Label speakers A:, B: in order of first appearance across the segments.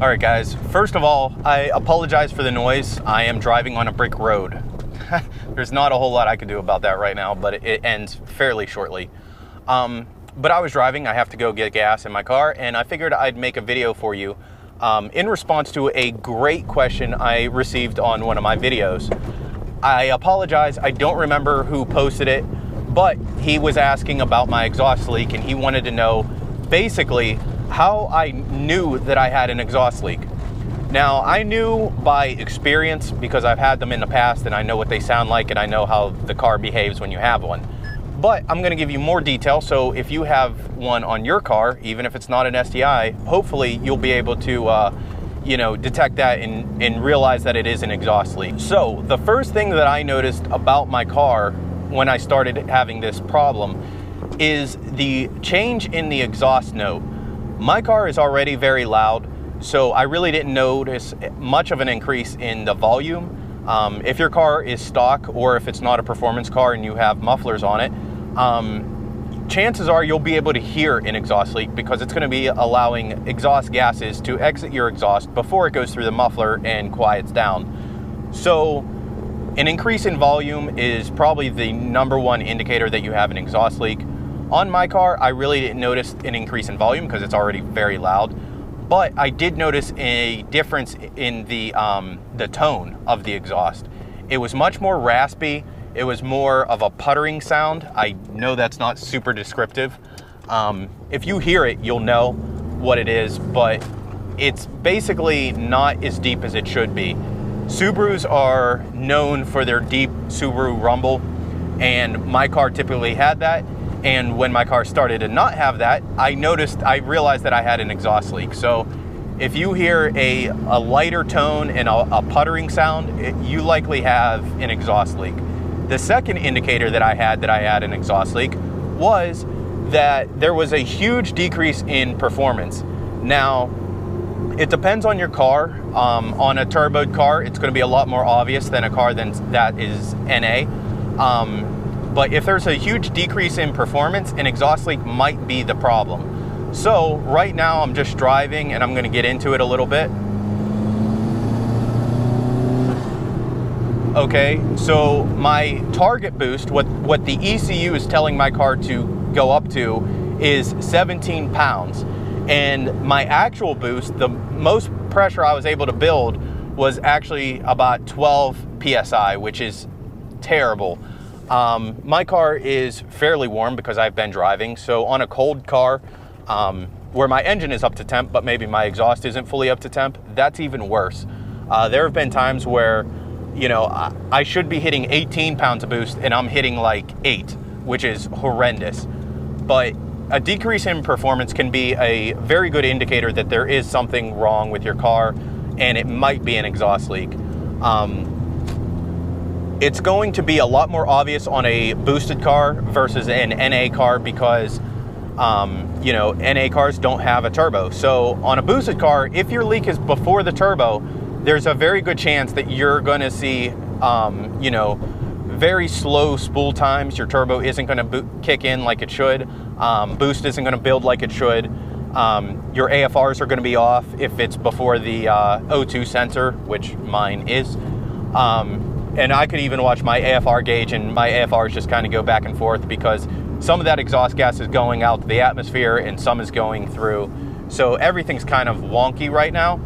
A: All right, guys. First of all, I apologize for the noise. I am driving on a brick road. There's not a whole lot I could do about that right now, but it ends fairly shortly. But I was driving. I have to go get gas in my car, and I figured I'd make a video for you in response to a great question I received on one of my videos. I apologize. I don't remember who posted it, but he was asking about my exhaust leak, and he wanted to know basically how I knew that I had an exhaust leak. Now, I knew by experience because I've had them in the past and I know what they sound like and I know how the car behaves when you have one. But I'm gonna give you more detail, so if you have one on your car, even if it's not an STI, hopefully you'll be able to detect that and realize that it is an exhaust leak. So the first thing that I noticed about my car when I started having this problem is the change in the exhaust note. My car is already very loud, so I really didn't notice much of an increase in the volume. If your car is stock or if it's not a performance car and you have mufflers on it, chances are you'll be able to hear an exhaust leak because it's going to be allowing exhaust gases to exit your exhaust before it goes through the muffler and quiets down. So an increase in volume is probably the #1 indicator that you have an exhaust leak. On my car, I really didn't notice an increase in volume because it's already very loud, but I did notice a difference in the tone of the exhaust. It was much more raspy. It was more of a puttering sound. I know that's not super descriptive. If you hear it, you'll know what it is, but it's basically not as deep as it should be. Subarus are known for their deep Subaru rumble, and my car typically had that. And when my car started to not have that, I realized that I had an exhaust leak. So if you hear a lighter tone and a puttering sound, you likely have an exhaust leak. The second indicator that I had an exhaust leak was that there was a huge decrease in performance. Now, it depends on your car. On a turboed car, it's going to be a lot more obvious than a car that is NA. But if there's a huge decrease in performance, an exhaust leak might be the problem. So right now I'm just driving and I'm going to get into it a little bit. Okay, so my target boost, what the ECU is telling my car to go up to is 17 pounds. And my actual boost, the most pressure I was able to build was actually about 12 PSI, which is terrible. My car is fairly warm because I've been driving. So on a cold car, where my engine is up to temp, but maybe my exhaust isn't fully up to temp, that's even worse. There have been times where, I should be hitting 18 pounds of boost and I'm hitting like 8, which is horrendous. But a decrease in performance can be a very good indicator that there is something wrong with your car and it might be an exhaust leak. It's going to be a lot more obvious on a boosted car versus an NA car because, NA cars don't have a turbo. So on a boosted car, if your leak is before the turbo, there's a very good chance that you're going to see, very slow spool times. Your turbo isn't going to kick in like it should. Boost isn't going to build like it should. Your AFRs are going to be off if it's before the O2 sensor, which mine is. And I could even watch my AFR gauge and my AFRs just kind of go back and forth because some of that exhaust gas is going out to the atmosphere and some is going through. So everything's kind of wonky right now.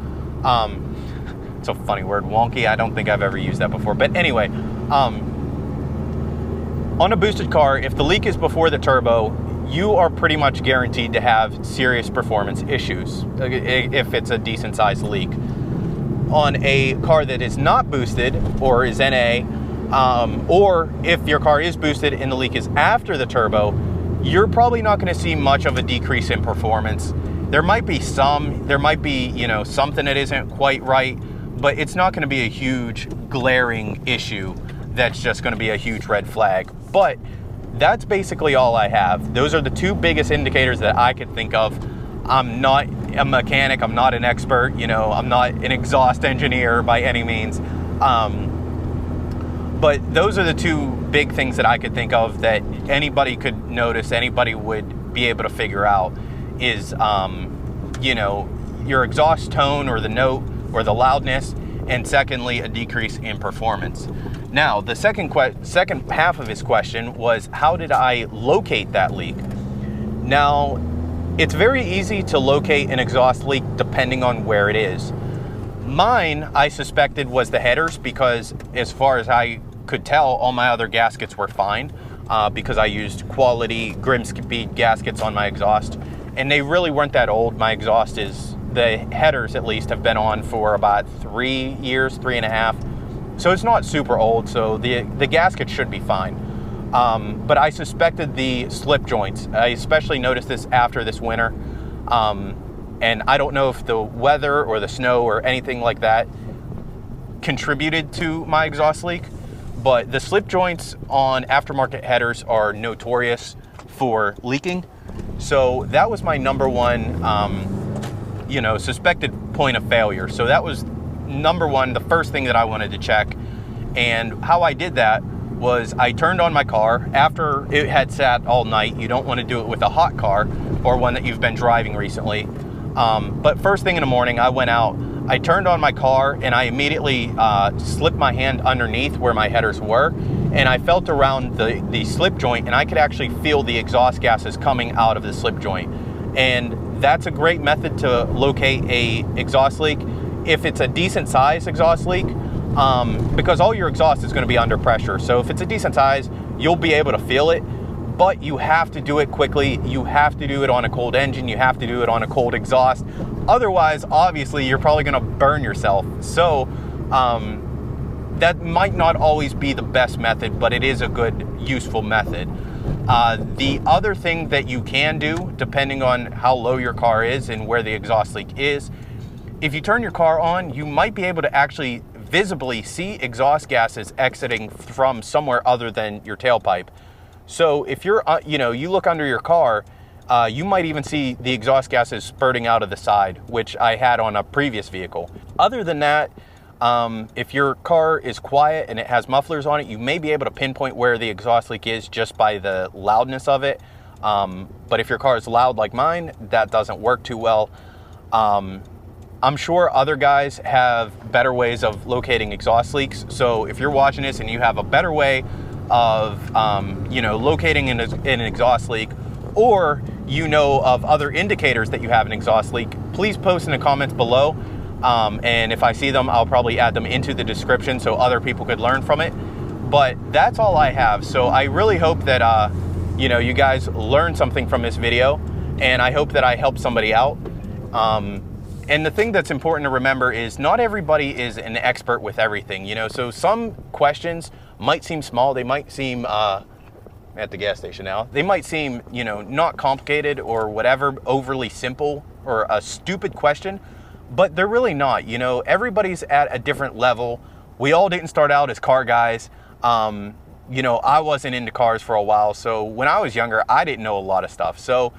A: It's a funny word, wonky. I don't think I've ever used that before. But anyway, on a boosted car, if the leak is before the turbo, you are pretty much guaranteed to have serious performance issues if it's a decent sized leak. On a car that is not boosted or is NA, or if your car is boosted and the leak is after the turbo, you're probably not going to see much of a decrease in performance. There might be something that isn't quite right, but it's not going to be a huge glaring issue that's just going to be a huge red flag. But that's basically all I have. Those are the two biggest indicators that I could think of. I'm not a mechanic, I'm not an expert, I'm not an exhaust engineer by any means. But those are the two big things that I could think of that anybody could notice, anybody would be able to figure out is, your exhaust tone or the note or the loudness, and secondly, a decrease in performance. Now, the second half of his question was, how did I locate that leak? Now, it's very easy to locate an exhaust leak depending on where it is. Mine, I suspected, was the headers, because as far as I could tell, all my other gaskets were fine, because I used quality Grimspeed gaskets on my exhaust, and they really weren't that old. My exhaust is, the headers at least, have been on for about 3 years, 3.5. So it's not super old, so the gasket should be fine. But I suspected the slip joints. I especially noticed this after this winter. And I don't know if the weather or the snow or anything like that contributed to my exhaust leak, but the slip joints on aftermarket headers are notorious for leaking. So that was my number one, suspected point of failure. So that was number one, the first thing that I wanted to check. And how I did that was I turned on my car after it had sat all night. You don't want to do it with a hot car or one that you've been driving recently. But first thing in the morning, I went out, I turned on my car, and I immediately slipped my hand underneath where my headers were, and I felt around the slip joint, and I could actually feel the exhaust gases coming out of the slip joint. And that's a great method to locate a exhaust leak if it's a decent size exhaust leak, because all your exhaust is going to be under pressure. So if it's a decent size, you'll be able to feel it. But you have to do it quickly. You have to do it on a cold engine. You have to do it on a cold exhaust. Otherwise, obviously, you're probably going to burn yourself. So that might not always be the best method, but it is a good, useful method. The other thing that you can do, depending on how low your car is and where the exhaust leak is, if you turn your car on, you might be able to actually visibly see exhaust gases exiting from somewhere other than your tailpipe. So if you're, you look under your car, you might even see the exhaust gases spurting out of the side, which I had on a previous vehicle. Other than that, if your car is quiet and it has mufflers on it, you may be able to pinpoint where the exhaust leak is just by the loudness of it. But if your car is loud like mine, that doesn't work too well. I'm sure other guys have better ways of locating exhaust leaks. So if you're watching this and you have a better way of locating an exhaust leak, or of other indicators that you have an exhaust leak, please post in the comments below, and if I see them, I'll probably add them into the description so other people could learn from it. But that's all I have. So I really hope that you guys learned something from this video, and I hope that I helped somebody out. And the thing that's important to remember is not everybody is an expert with everything, so some questions might seem small. They might seem, at the gas station now, they might seem, not complicated or whatever, overly simple or a stupid question, but they're really not. Everybody's at a different level. We all didn't start out as car guys. I wasn't into cars for a while. So when I was younger, I didn't know a lot of stuff. So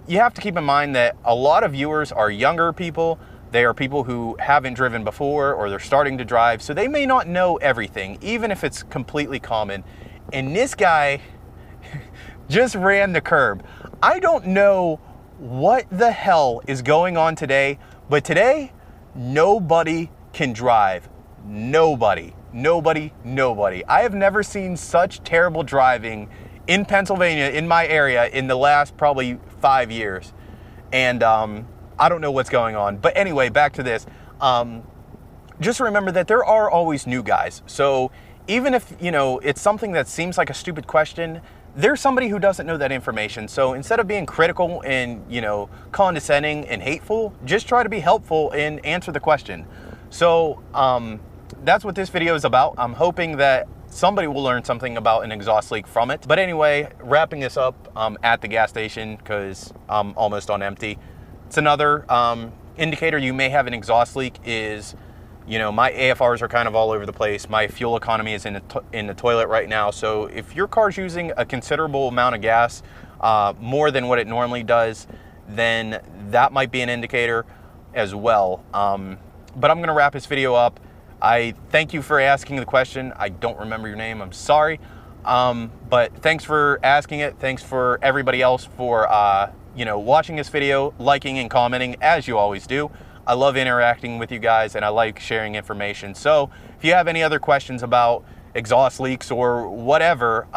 A: you have to keep in mind that a lot of viewers are younger people. They are people who haven't driven before, or they're starting to drive, so they may not know everything, even if it's completely common. And this guy just ran the curb. I don't know what the hell is going on today, but today, nobody can drive. Nobody. I have never seen such terrible driving in Pennsylvania, in my area, in the last probably 5 years. And I don't know what's going on. But anyway, back to this. Just remember that there are always new guys. So even if, it's something that seems like a stupid question, there's somebody who doesn't know that information. So instead of being critical and, condescending and hateful, just try to be helpful and answer the question. So that's what this video is about. I'm hoping that somebody will learn something about an exhaust leak from it. But anyway, wrapping this up, at the gas station because I'm almost on empty. It's another indicator you may have an exhaust leak is, my AFRs are kind of all over the place. My fuel economy is in the toilet right now. So if your car's using a considerable amount of gas, more than what it normally does, then that might be an indicator as well. But I'm going to wrap this video up. I thank you for asking the question. I don't remember your name. I'm sorry. But thanks for asking it. Thanks for everybody else for, watching this video, liking and commenting as you always do. I love interacting with you guys, and I like sharing information. So if you have any other questions about exhaust leaks or whatever,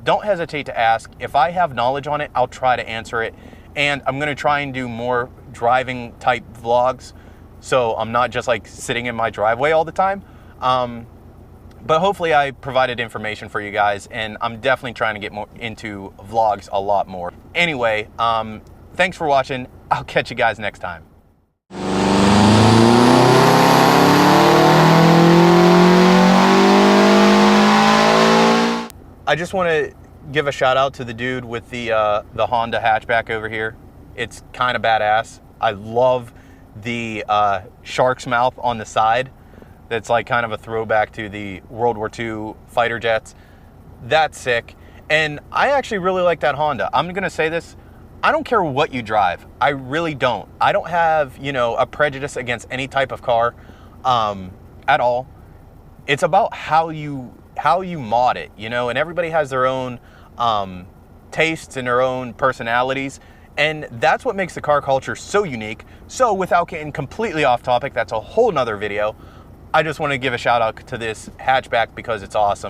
A: don't hesitate to ask. If I have knowledge on it, I'll try to answer it. And I'm gonna try and do more driving type vlogs, so I'm not just like sitting in my driveway all the time. But hopefully I provided information for you guys, and I'm definitely trying to get more into vlogs a lot more. Anyway, thanks for watching. I'll catch you guys next time. I just want to give a shout out to the dude with the Honda hatchback over here. It's kind of badass. I love the shark's mouth on the side. That's like kind of a throwback to the World War II fighter jets. That's sick. And I actually really like that Honda. I'm gonna say this, I don't care what you drive. I really don't. I don't have, you know, a prejudice against any type of car at all. It's about how you mod it, you know, and everybody has their own tastes and their own personalities. And that's what makes the car culture so unique. So without getting completely off topic, that's a whole nother video. I just want to give a shout out to this hatchback because it's awesome.